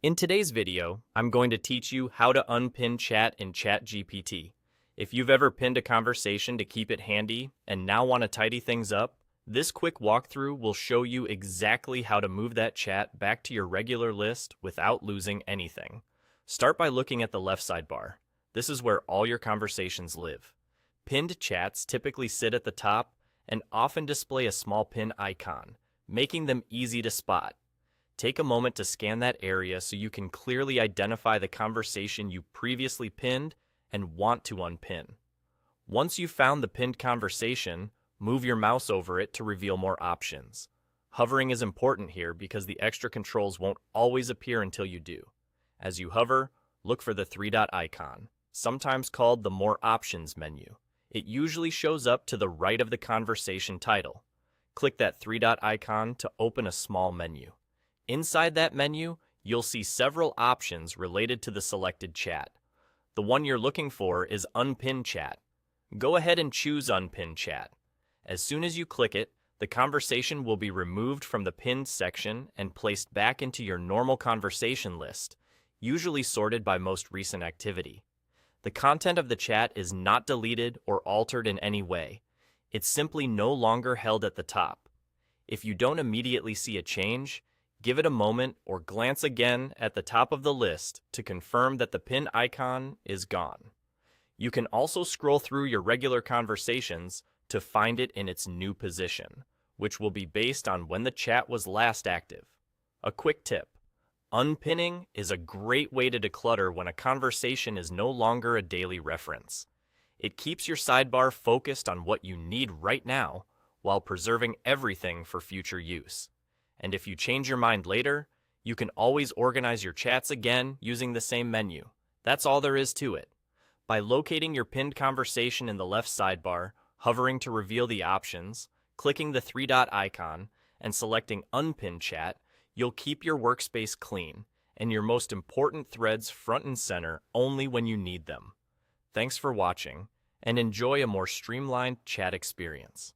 In today's video, I'm going to teach you how to unpin chat in ChatGPT. If you've ever pinned a conversation to keep it handy and now want to tidy things up, this quick walkthrough will show you exactly how to move that chat back to your regular list without losing anything. Start by looking at the left sidebar. This is where all your conversations live. Pinned chats typically sit at the top and often display a small pin icon, making them easy to spot. Take a moment to scan that area so you can clearly identify the conversation you previously pinned and want to unpin. Once you've found the pinned conversation, move your mouse over it to reveal more options. Hovering is important here because the extra controls won't always appear until you do. As you hover, look for the three-dot icon, sometimes called the More Options menu. It usually shows up to the right of the conversation title. Click that three-dot icon to open a small menu. Inside that menu, you'll see several options related to the selected chat. The one you're looking for is Unpin Chat. Go ahead and choose Unpin Chat. As soon as you click it, the conversation will be removed from the pinned section and placed back into your normal conversation list, usually sorted by most recent activity. The content of the chat is not deleted or altered in any way. It's simply no longer held at the top. If you don't immediately see a change, give it a moment or glance again at the top of the list to confirm that the pin icon is gone. You can also scroll through your regular conversations to find it in its new position, which will be based on when the chat was last active. A quick tip: unpinning is a great way to declutter when a conversation is no longer a daily reference. It keeps your sidebar focused on what you need right now while preserving everything for future use. And if you change your mind later, you can always organize your chats again using the same menu. That's all there is to it. By locating your pinned conversation in the left sidebar, hovering to reveal the options, clicking the three-dot icon, and selecting Unpin Chat, you'll keep your workspace clean and your most important threads front and center only when you need them. Thanks for watching, and enjoy a more streamlined chat experience.